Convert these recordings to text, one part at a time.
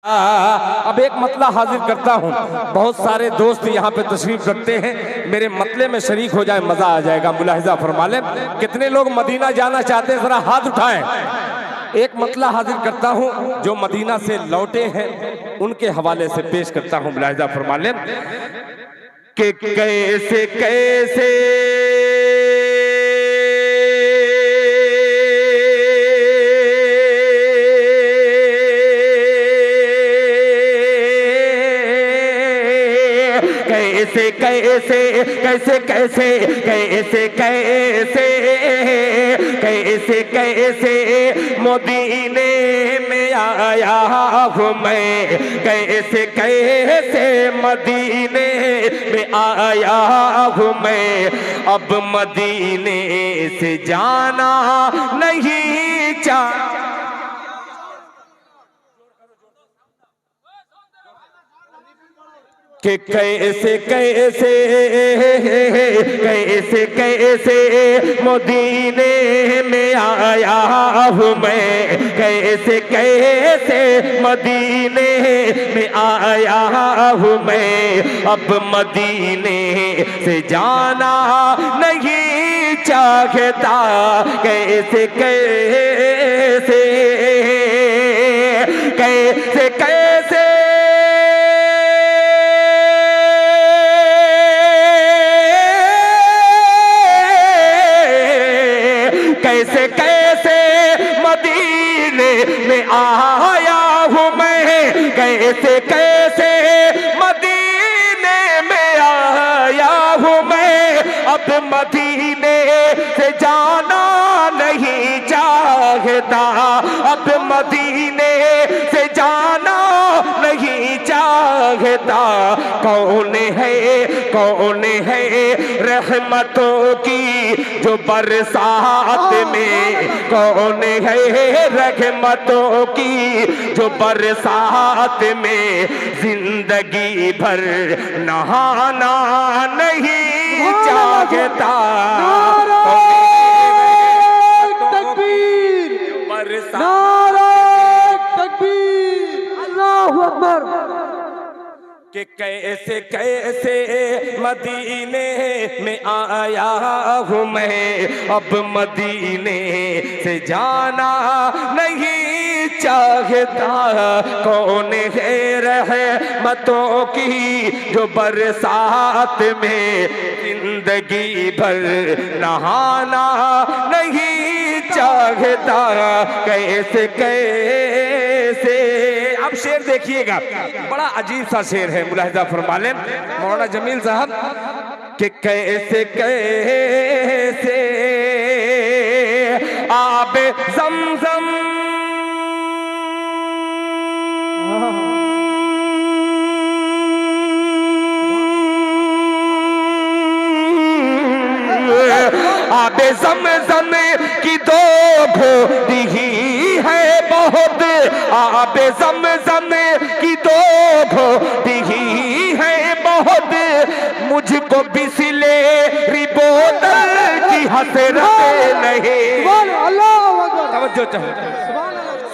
अब एक मतला हाजिर करता हूँ। बहुत सारे दोस्त यहाँ पे तशरीफ रखते हैं, मेरे मतले में शरीक हो जाए, मजा आ जाएगा। मुलाहिजा फरमा लें, कितने लोग मदीना जाना चाहते हैं, जरा हाथ उठाएं। एक मतला हाजिर करता हूँ, जो मदीना से लौटे हैं उनके हवाले से पेश करता हूँ। मुलाहिजा फरमा लें कि कैसे कैसे कैसे कैसे कैसे कैसे कैसे कैसे कैसे कैसे मदीने में आया हूँ मैं, कैसे कैसे मदीने में आया हूँ मैं। अब मदीने से जाना नहीं चाह कि कैसे कैसे कैसे कैसे मदीने में आया हूँ मैं, कैसे कैसे मदीने में आया हूँ मैं। अब मदीने से जाना नहीं चाहता, कैसे कैसे कैसे कैसे कैसे कैसे मदीने में आया हूँ मैं, कैसे कैसे मदीने में आया हूँ मैं। अब मदीने से जाना नहीं चाहता, अब मदीने से जाना नहीं चाहता। कौन है रहमतों की जो बरसात में, कौन है रहमतों की जो बरसात में जिंदगी भर नहाना नहीं चाहता। तकबीर, नारे तकबीर, अल्लाहु अकबर। कि कैसे कैसे मदीने में आया हूँ मैं, अब मदीने से जाना नहीं चाहता। कौन है रहमतों की जो बरसात में जिंदगी भर नहाना नहीं चाहता। कैसे कैसे, अब शेर देखिएगा, बड़ा अजीब सा शेर है। मुलाहिजा फरमा लें मौलाना जमील साहब कि कैसे कैसे आबे ज़मज़म आबे ज़मज़म की दो घोटी है बहुत, आबे ज़मज़म की दो घोटी है बहुत। मुझको बिसलेरी बोतल की हसरत नहीं। तवज्जो चाहिए,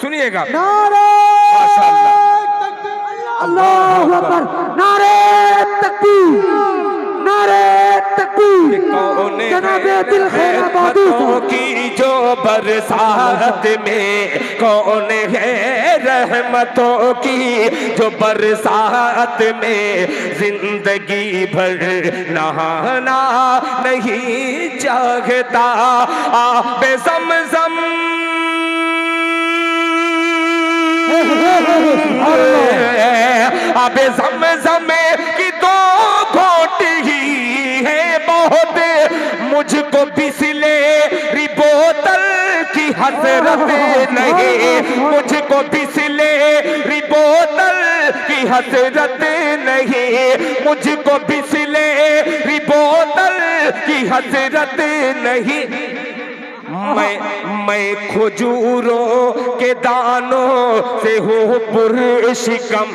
सुनिएगा। अल्लाहु अकबर, नारे तकबीर, नारे तकबीर। जनाबे दिल खैराबादी की जो बरसात में, कौन है रहमतों की जो बरसात में जिंदगी भर नहाना नहीं चाहता। आबे ज़मज़म आबे ज़मज़म की दो घोट ही है बहुत। मुझको बिसलेरी बोतल की हसरत नहीं, मुझको बिसलेरी बोतल की हसरत नहीं, मुझको बिसलेरी बोतल की हसरत नहीं। मैं खजूरों के दानों से हूँ पुरशिकम,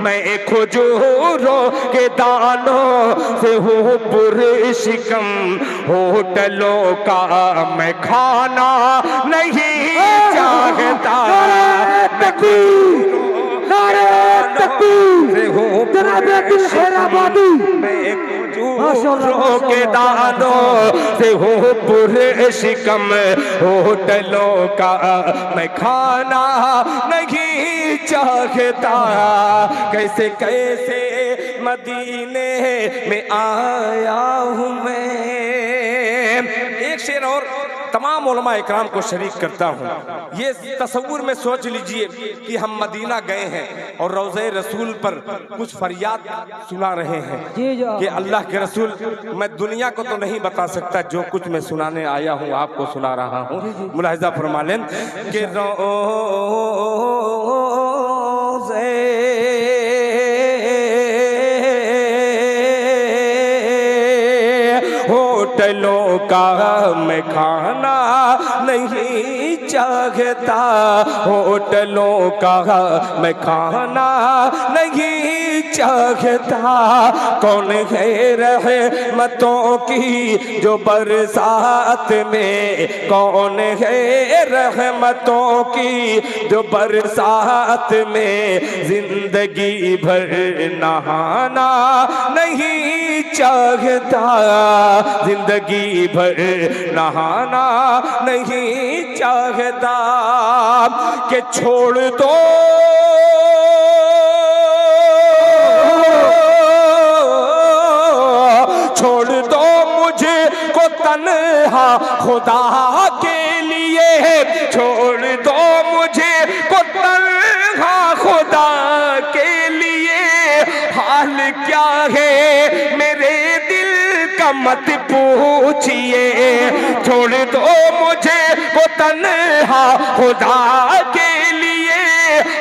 मैं खजूरों के दानों से हूँ पुरशिकम। होटलों का मैं खाना नहीं चाहता। नारे हूँ जनाबे दिल खैराबादी, मैं खजूरों के दानों से हूँ पूरे शिकम, होटलों का मैं खाना नहीं चाहता, कैसे कैसे मदीने में आया हूँ मैं। एक शेर और तमाम उलमा इकराम को शरीक करता हूँ। ये तसव्वुर में सोच लीजिए कि हम मदीना गए हैं और रोज़े रसूल पर कुछ फरियाद सुना रहे हैं कि अल्लाह के रसूल, मैं दुनिया को तो नहीं बता सकता, जो कुछ मैं सुनाने आया हूँ आपको सुना रहा हूँ। मुलाहिज़ा फरमा लें कि होटलों का मैं खाना नहीं चाहता, होटलों का मैं खाना नहीं चाहता, कौन है रहमतों की जो बरसात में, कौन है रहमतों की जो बरसात में जिंदगी भर नहाना नहीं चाहता, जिंदगी भर नहाना नहीं चाहता, कि छोड़ दो छोड़ दो मुझे को तन्हा खुदा के लिए, छोड़ दो मुझे को तन्हा खुदा के लिए, हाल क्या है मेरे दिल का मत पूछिए, छोड़ दो मुझे वो तन्हा खुदा के लिए,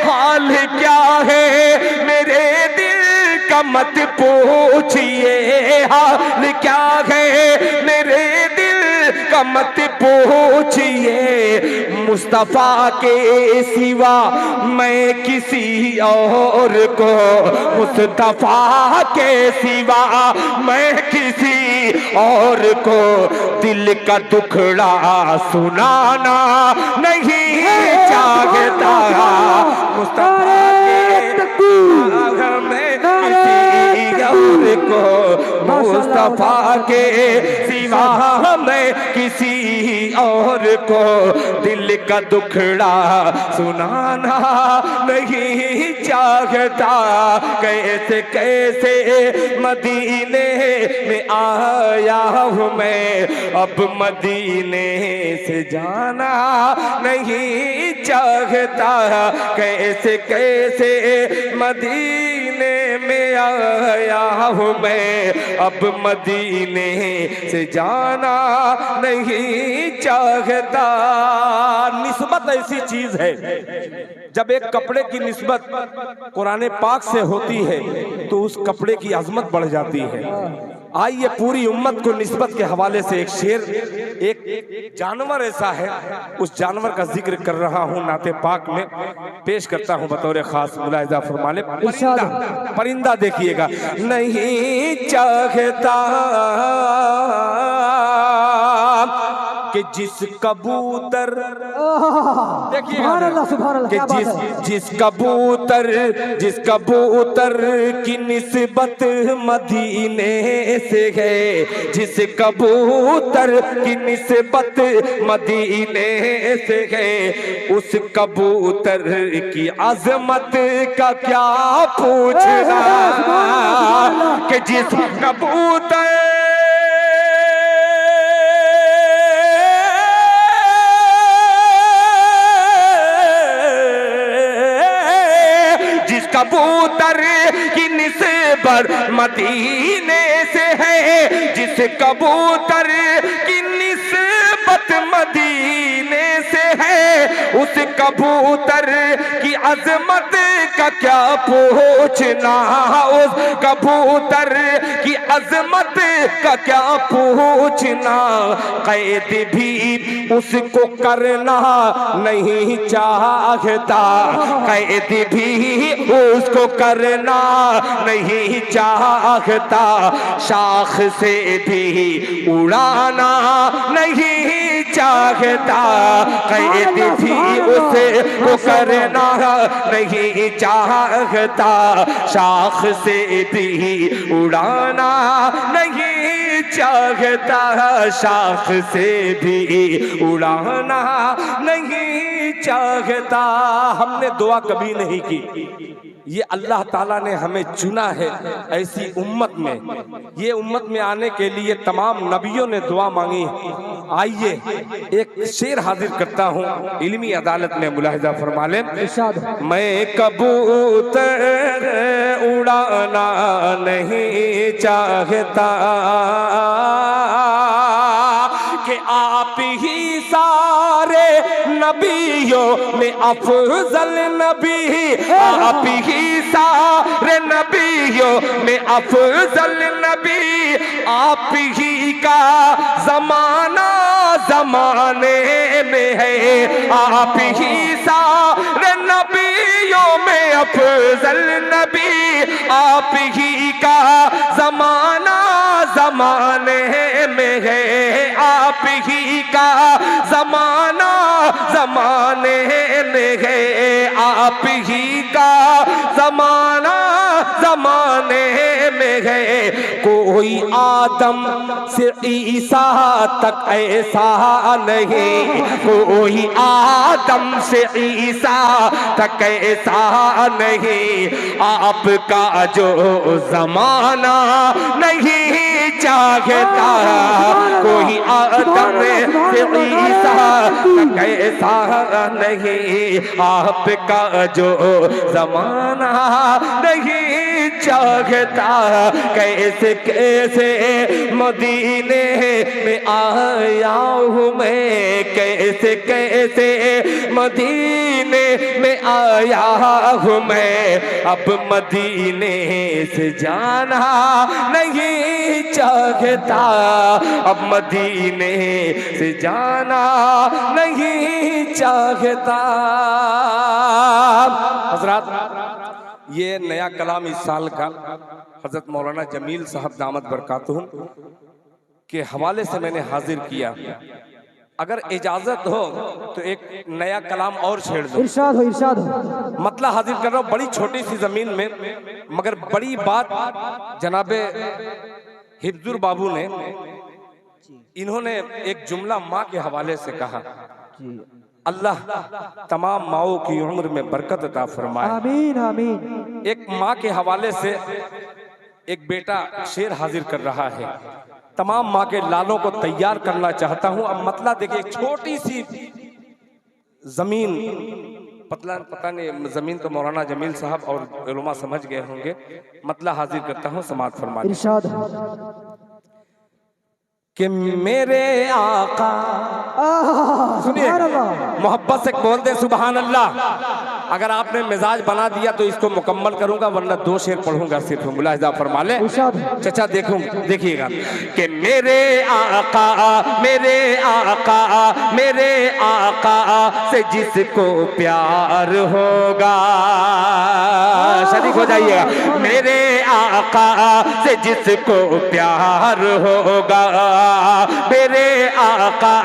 हाल क्या है मेरे दिल का मत पूछिए, हाल क्या है मेरे दिल का मत पूछिए, मुस्तफा के सिवा मैं किसी और को, मुस्तफा के सिवा मैं किसी और को दिल का दुखड़ा सुनाना नहीं चाहता, मुस्तफा को, मुस्तफा के सिवा मैं किसी और को दिल का दुखड़ा सुनाना नहीं चाहता, कैसे कैसे मदीने में आया हूँ मैं, अब मदीने से जाना नहीं चाहता, कैसे कैसे मदीने में आया हूँ मैं, अब मदीने से जाना नहीं चाहता। निस्बत ऐसी चीज है, जब एक कपड़े की निस्बत कुरान पाक से होती है तो उस कपड़े की अजमत बढ़ जाती है। आइए पूरी उम्मत को निस्बत के हवाले से एक शेर, एक जानवर ऐसा है, उस जानवर का जिक्र कर रहा हूँ नाते पाक में, पेश करता हूँ बतौर खास। मुलाहिज़ा फरमा ले, परिंदा, परिंदा देखिएगा, नहीं चाहता कि जिस कबूतर, देखिए जिस कबूतर की निस्बत मदीने से है, जिस कबूतर की निस्बत मदीने से है, उस कबूतर की अजमत का क्या पूछना, कि जिस कबूतर कबूतर की निस्बत मदीने से है, जिस कबूतर की निस्बत मदीने से है, उस कबूतर की अजमत का क्या पूछना, उस कबूतर की अजमत का क्या पूछना, कैद भी उसको करना नहीं चाहता, कैद भी उसको करना नहीं चाहता, शाख से भी उड़ाना नहीं चाहता, कैद भी उसे वो करना नहीं चाहता, शाख से भी उड़ाना नहीं चाहता, शाख से भी उड़ाना नहीं चाहता। हमने दुआ कभी नहीं की, ये अल्लाह ताला ने हमें चुना है ऐसी उम्मत में। ये उम्मत में आने के लिए तमाम नबियों ने दुआ मांगी। आइए एक शेर हाजिर करता हूँ इल्मी अदालत में, मुलाहिजा फरमा लें। मैं कबूतर उड़ाना नहीं चाहता कि आप ही सारे नबियों में अफजल नबी, आप ही सारे नबियों में अफजल नबी, आप ही का जमाना जमाने में है, आप ही सारे नबियों में अफजल नबी, आप ही का जमाना जमाने में है, आप ही का जमाना जमाने में है, आप ही का जमाना जमाने में है। कोई आदम से ईसा तक ऐसा नहीं, कोई आदम से ईसा तक ऐसा नहीं, आपका जो जमाना नहीं चाहता, कोई आदम से ईसा तक ऐसा नहीं, आपका जो जमाना नहीं चाहता। कैसे कैसे मदीने में आया हूँ मैं, कैसे कैसे मदीने में आया हूँ मैं, अब मदीने से जाना नहीं चाहता, अब मदीने से जाना नहीं चाहता। हजरात, ये नया कलाम इस साल का हजरत मौलाना जमील साहब दामद बरकातुहुम के हवाले से मैंने हाजिर किया। अगर इजाजत हो तो एक नया कलाम और छेड़ दो। इरशाद हो, इरशाद हो। मतलब हाजिर कर रहा हूँ बड़ी छोटी सी जमीन में, मगर बड़ी बात जनाबे हिफ्जुर बाबू ने, इन्होंने एक जुमला माँ के हवाले से कहा। अल्लाह तमाम माओं की उम्र में बरकत अता फरमाए, आमीन आमीन। एक माँ के हवाले से एक बेटा शेर हाजिर कर रहा है, तमाम माँ के लालों को तैयार करना चाहता हूँ। अब मतलब देखिए, छोटी सी जमीन, पता नहीं जमीन तो मौलाना जमील साहब और उलमा समझ गए होंगे, मतलब हाजिर करता हूँ, समाअत फरमाइए। इरशाद कि मेरे आका, सुनिए मोहब्बत से बोल दे सुभान अल्लाह। अगर आपने मिजाज बना दिया तो इसको मुकम्मल करूंगा, वरना दो शेर पढ़ूंगा सिर्फ, मुलाहिजा फरमा ले चचा। देखिएगा कि मेरे आका, मेरे आका, मेरे आका से जिसको प्यार होगा, शरीक हो जाइएगा, मेरे आका से जिसको प्यार होगा, मेरे आका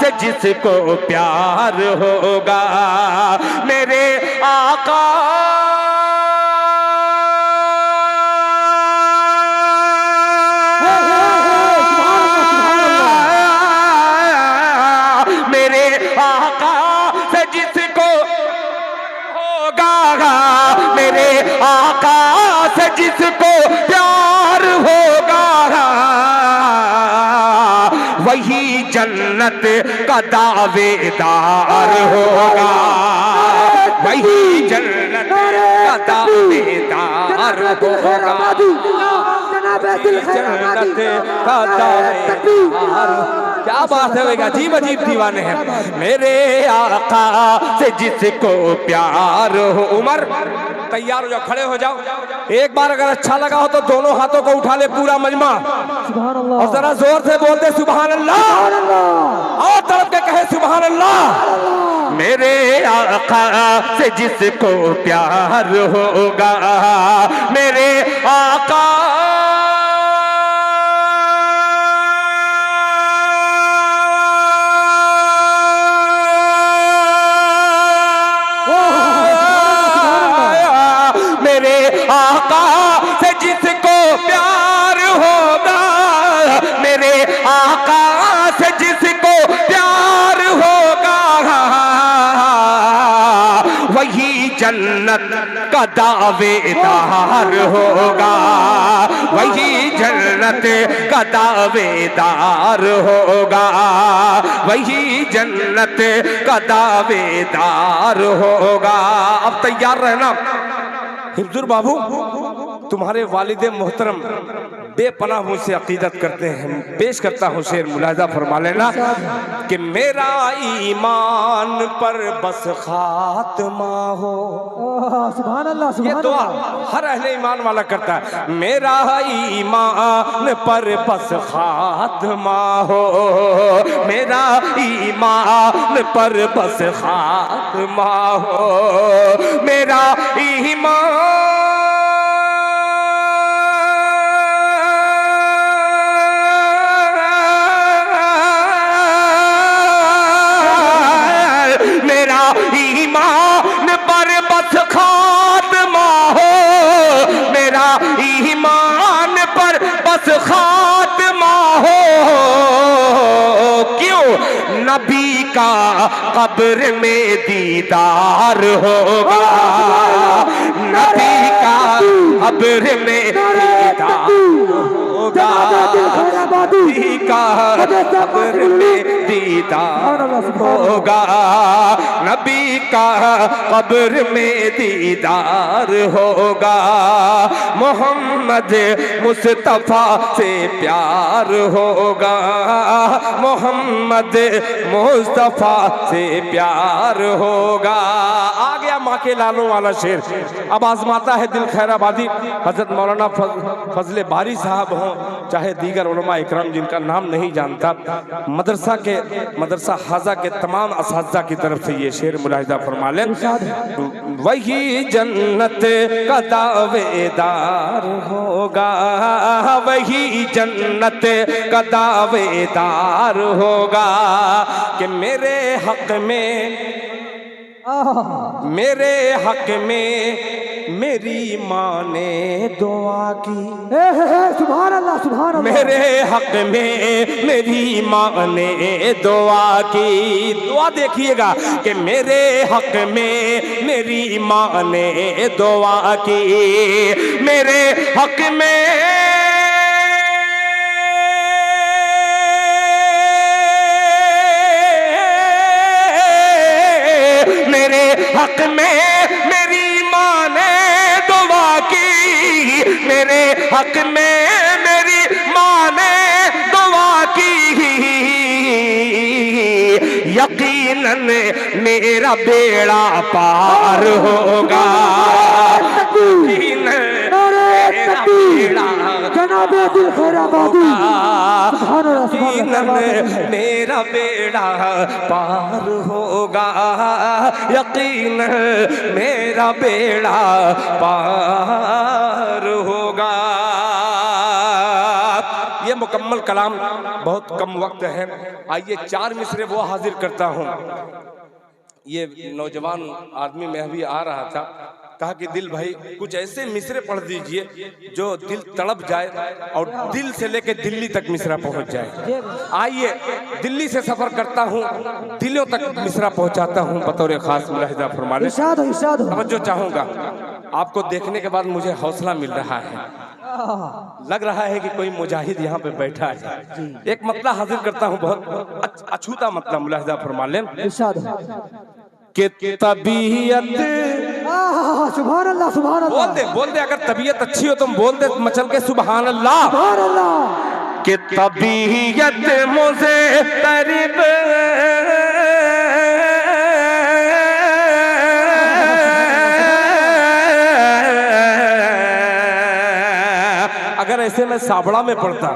से जिसको प्यार होगा, मेरे आका मेरे आका से जिसको होगा, मेरे आका से जिसको प्यार होगा, वही जन्नत का दावेदार होगा, वही जन्नत का दावेदार होगा, जन्नत का दावेदार। क्या बात है भैया, अजीब अजीब दीवाने हैं। मेरे आका से जिसको प्यार हो, उमर तैयार हो जाओ, खड़े हो जाओ। एक बार अगर अच्छा लगा हो तो दोनों हाथों को उठा ले पूरा मजमा, और जरा जोर से बोल दे सुभान अल्लाह, और तड़प के कहे सुभान अल्लाह। मेरे आका से जिसको प्यार होगा, मेरे आका आका से जिसको प्यार होगा, मेरे आका से जिसको प्यार होगा, वही जन्नत का दावेदार होगा, वही जन्नत का दावेदार होगा, वही जन्नत का दावेदार होगा। अब तैयार रहना। हिफ्जुर बाबू, तुम्हारे वालिद मोहतरम बेपनाह मुझसे अकीदत करते हैं। पेश करता हूँ शेर, मुलाहिजा फरमा लेना कि मेरा ईमान पर बस खात्मा हो। सुभान अल्लाह, ये दुआ हर अहले ईमान वाला करता है। मेरा ईमान पर बस खात्मा हो, मेरा ईमान पर बस खात्मा हो, मेरा ईमान ईमान पर बस खात्मा हो, मेरा ईमान पर बस खात्मा हो। क्यों? नबी का कब्र में दीदार होगा, नबी का कब्र में दीदार होगा, नबी का कब्र में दीदार होगा, नबी का कब्र में दीदार होगा। मोहम्मद मुस्तफा से प्यार होगा, मोहम्मद मुस्तफा से प्यार होगा। आ गया माँ के लालों वाला शेर। अब आजमाता है दिल खैराबादी। हजरत मौलाना फजले बारी साहब हों, चाहे दीगर उलमा इकराम जिनका नाम नहीं जानता, मदरसा हाजा के तमाम असातिज़ा की तरफ से ये शेर मुलाहिजा फरमा लें। वही जन्नत का दावेदार होगा, वही जन्नत का दावेदार होगा कि मेरे हक में मेरी माँ ने दुआ की। सुभान अल्लाह, सुभान अल्लाह। मेरे हक में मेरी माँ ने दुआ की। दुआ देखिएगा कि मेरे हक में मेरी माँ ने दुआ की, मेरे हक में मेरे हक में मेरी माँ ने दुआ की, मेरे हक में मेरी माँ ने दुआ की। यकीनन मेरा बेड़ा पार होगा, यकीनन मेरा बेड़ा जनाबे दिल खैराबादी, यकीनन मेरा बेड़ा पार होगा, यकीनन मेरा बेड़ा पार होगा। ये मुकम्मल कलाम बहुत कम वक्त है। आइए 4 मिसरे वो हाजिर करता हूँ। ये नौजवान आदमी में अभी आ रहा था, कहा कि दिल भाई कुछ ऐसे मिसरे पढ़ दीजिए जो दिल तड़प जाए और दिल से लेके दिल्ली तक मिसरा पहुंच जाए। आइए, दिल्ली से सफर करता हूं, दिलों तक मिसरा पहुंचाता हूं बतौर खास मुलाहिजा फरमा लें। तवज्जो चाहूंगा, आपको देखने के बाद मुझे हौसला मिल रहा है, लग रहा है कि कोई मुजाहिद यहाँ पे बैठा है। एक मतला हाजिर करता हूँ, बहुत अछूता मतला, मुलाहिजा फरमा लें कि तबीयत। सुभान अल्लाह, सुभान अल्लाह। बोल दे अगर तबीयत अच्छी हो तुम बोल दे मचल के सुभान अल्लाह। सुभान अल्लाह। कि तबीयत मुझे करीब अगर ऐसे में साबड़ा में पड़ता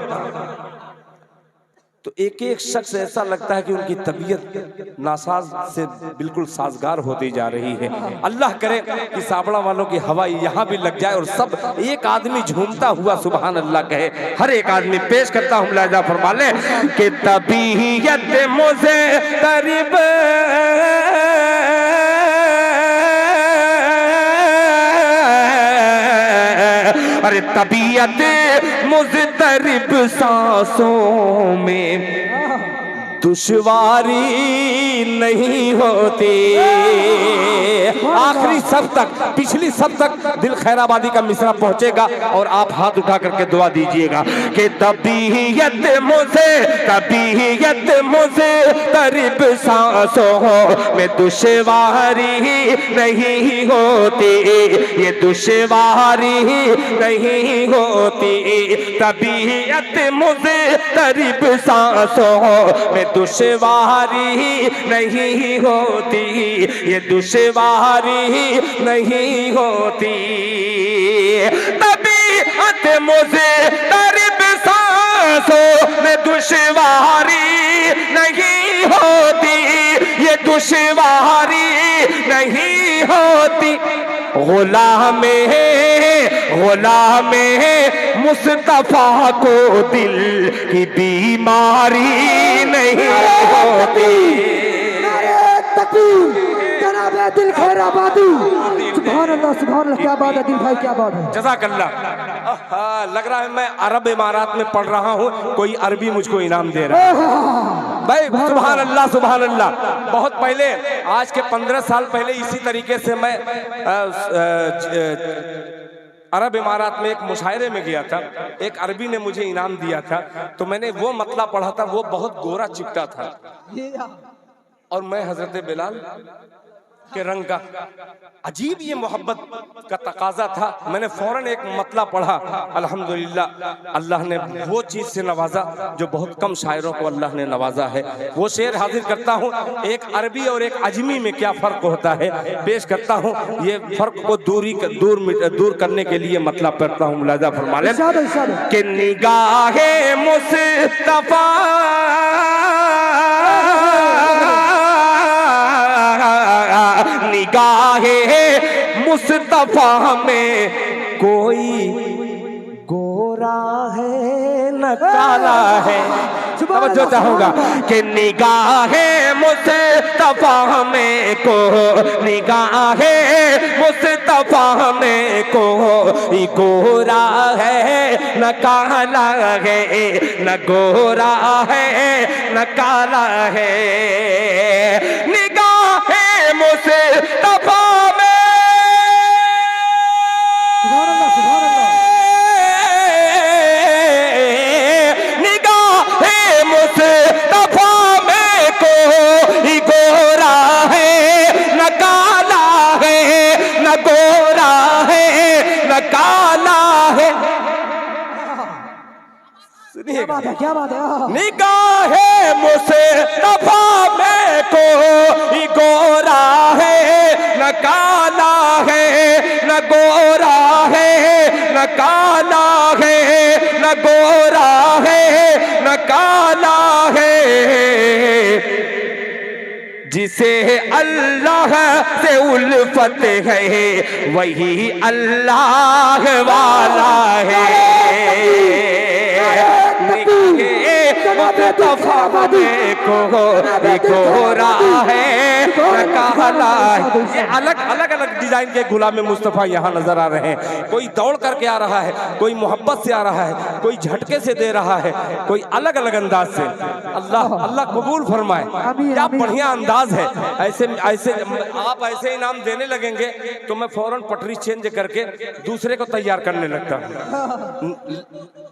तो एक एक शख्स ऐसा लगता है कि उनकी तबीयत नासाज से बिल्कुल साजगार होती जा रही है। अल्लाह करे कि साबड़ा वालों की हवा यहाँ भी लग जाए और सब एक आदमी झूमता हुआ सुभान अल्लाह कहे। हर एक आदमी पेश करता हूँ, मुलाहिजा फरमा ले कि तबीयत मुझे करीब अरे तबीयत मुज़तरिब सांसों में दुश्वारी नहीं होती। आखिरी सब तक, पिछली सब तक दिल खैराबादी का मिसरा पहुंचेगा और आप हाथ उठा करके दुआ दीजिएगा कि तबीयत मुझे तरीब सांसों में दुश्वारी नहीं होती, ये दुश्वारी नहीं होती। तबीयत मुझे तरीब सांसों में दुश्वारी नहीं होती, ये दुश्वारी नहीं होती। तबीयत मुझे तरीब सांसों में दुश्वारी नहीं होती, ये दुश्वारी नहीं होती। गुलाम मुस्तफा को दिल की बीमारी नहीं होती। जनाब दिल खैराबादी, सुभान अल्लाह सुभान अल्लाह, क्या बात है दिल भाई, क्या बात है। जज़ाकल्लाह। लग रहा है मैं अरब इमारात में पढ़ रहा हूँ, कोई अरबी मुझको इनाम दे रहा है भाई। सुभान अल्लाह सुभान अल्लाह। बहुत पहले, आज के 15 साल पहले इसी तरीके से मैं अरब इमारात में एक मुशायरे में गया था। एक अरबी ने मुझे इनाम दिया था, तो मैंने वो मतला पढ़ा था। वो बहुत गोरा चिकटा था और मैं हजरत बिलाल के रंग का। अजीब ये मोहब्बत का तकाजा था। मैंने फौरन एक मतला पढ़ा। अल्हम्दुलिल्लाह अल्लाह ने वो चीज़ से नवाजा जो बहुत कम शायरों को अल्लाह ने नवाजा है। वो शेर हाजिर करता हूँ। एक अरबी और एक अजमी में क्या फ़र्क होता है पेश करता हूँ। ये फ़र्क को दूर करने के लिए मतलब करता हूँ। मुलाजा फरमा लें कि निगाहे मुस्तफा निगाहे मुस्तफा में कोई गोरा है न काला है। तवज्जो चाहूंगा कि निगाहे मुस्तफा में को निगाहे मुस्तफा में कोई गोरा है न काला है, न गोरा है न काला है। निगाहे मुस्तफा में निगाहे मुस्तफा में कोई गोरा है न काला है, न गोरा है न काला है। सुनिए क्या बात है। निगाहे मुस्तफा में कोई गोरा है न काला है, न गोरा है न काला है, न गोरा है न काला है। जिसे अल्लाह से उल्फत है वही अल्लाह वाला है। गोरा है काला है। अलग अलग डिजाइन के गुलाम मुस्तफा यहाँ नजर आ रहे हैं। कोई दौड़ करके आ रहा है, कोई मोहब्बत से आ रहा है, कोई झटके से दे रहा है, कोई अलग अलग अंदाज से। अल्लाह अल्लाह कबूल फरमाए। क्या बढ़िया अंदाज है। ऐसे आप ऐसे इनाम देने लगेंगे तो मैं फौरन पटरी चेंज करके दूसरे को तैयार करने लगता हूँ।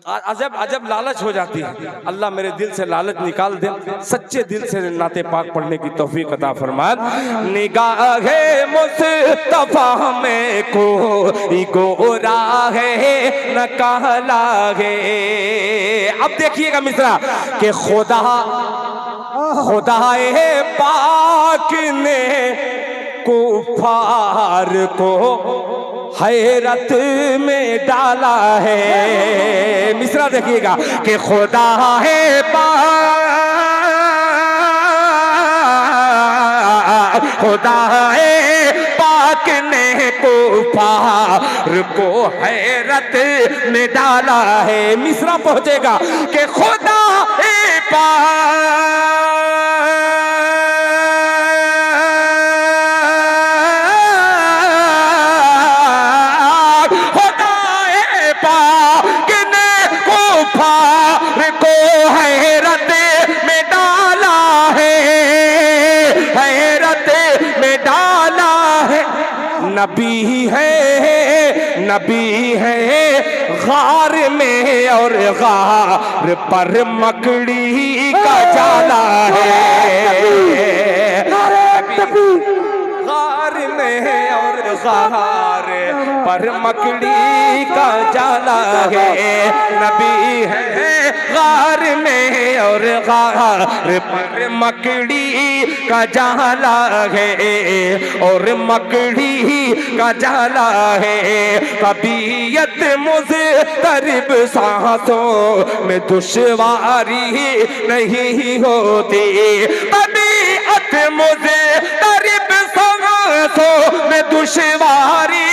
अजब लालच हो जाती है। अल्लाह मेरे दिल से लालच निकाल दे। सच्चे दिल से नाते पाक पढ़ने की तौफीक अता फरमाए। निगाहे मुस्तफा में कोई गोरा है न काला है। अब देखिएगा मिसरा कि खुदाए पाक ने कुफार को हैरत में डाला है। मिसरा देखिएगा कि खुदा है खुदा है पाक ने कुफार को हैरत में डाला है। मिसरा पहुंचेगा कि खुदा है पाक नबी है गार में और गार पर मकड़ी का जाला है। गार में और गार पर मकड़ी का जाला है। नबी है गार में और गार पर मकड़ी का जाला है और मकड़ी का जाला है। तबीयत मुज़तरिब सांसों में दुश्वारी नहीं होती। तबीयत मुज़तरिब सांसों में दुश्वारी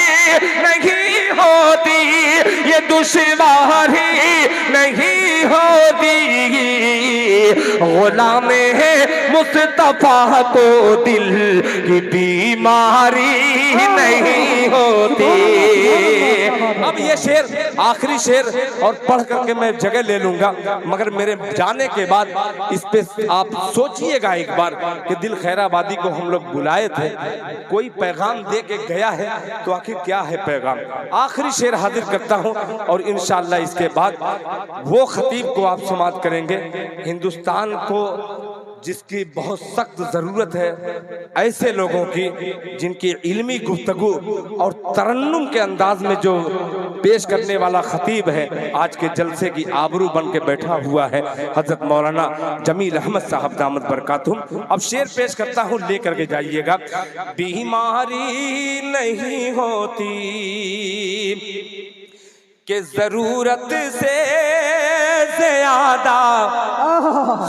नहीं होती। ये दुश्वारी नहीं होती। गुलामे है मुस्तफा को दिल की बीमारी नहीं होती। अब ये शेर आखिरी शेर और पढ़ करके मैं जगह ले लूंगा, मगर मेरे जाने के बाद इस पे आप सोचिएगा एक बार कि दिल खैराबादी को हम लोग बुलाए थे, कोई पैगाम दे के गया है तो आखिर क्या है पैगाम। आखिरी शेर हाजिर करता हूं और इंशाअल्लाह इसके बाद वो खतीब को आप समाअत करेंगे। हिंदुस्तान को जिसकी बहुत सख्त जरूरत है ऐसे लोगों की जिनकी इल्मी गुफ्तगू और तरन्नुम के अंदाज में जो पेश करने वाला खतीब है, आज के जलसे की आबरू बन के बैठा हुआ है हजरत मौलाना जमील अहमद साहब दामद बरकातुहू। अब शेर पेश करता हूँ, लेकर के जाइएगा। बीमारी नहीं होती कि जरूरत से ज्यादा,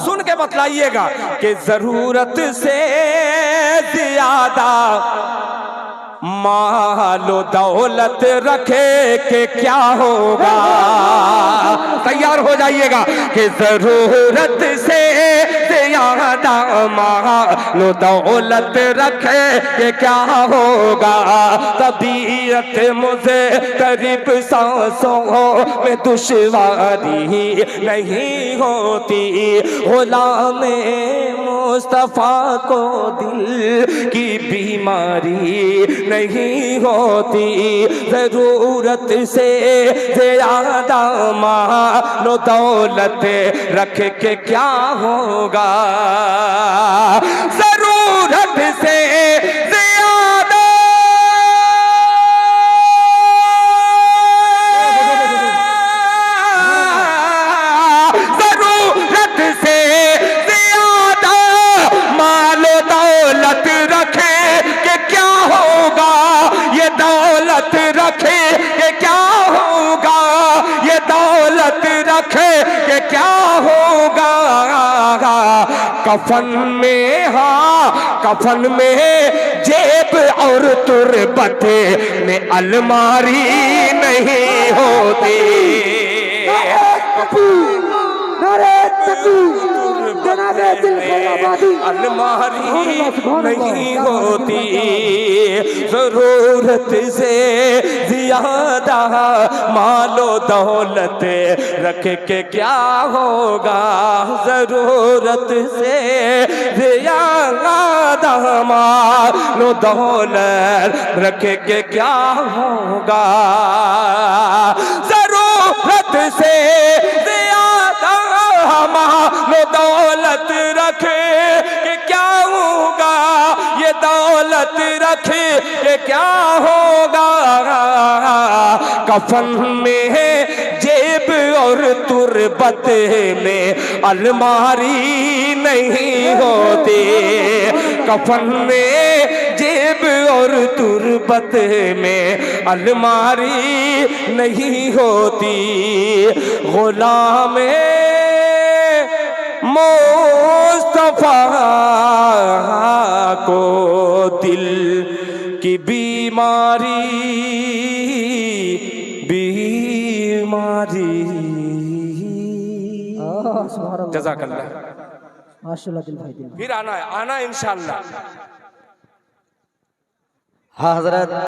सुन के बतलाइएगा कि जरूरत से ज्यादा मालो दौलत रखे के क्या होगा। तैयार हो जाइएगा कि जरूरत से ज्यादा मालो दौलत रखे के क्या होगा। तबीयत मुझे करीब सांसों में दुश्वारी नहीं होती। गुलामे मुस्तफा को दिल की बीमारी नहीं होती। जरूरत से ज्यादा मानो दौलत रख के क्या होगा। जरूरत से ज्यादा दौलत रखे के क्या होगा। ये दौलत रखे के क्या होगा। कफन में, हाँ कफन में जेब और तुरबत में अलमारी नहीं होती। अलमारी नहीं होती। जरूरत से ज्यादा मालो दौलत रख के क्या होगा। जरूरत से ज्यादा मालो दौलत रख के क्या होगा। जरूरत से ज्यादा मालो दौलत रखे के क्या होगा। ये दौलत रखे के क्या होगा। कफन में है जेब और तुरबत में अलमारी नहीं होती। कफन में जेब और तुरबत में अलमारी नहीं होती। गुलामे मुस्तफा को दिल की बीमारी जज़ाकल्लाह। माशाल्लाह दिल भाई, फिर आना है, आना इंशाअल्लाह। हाँ हजरत।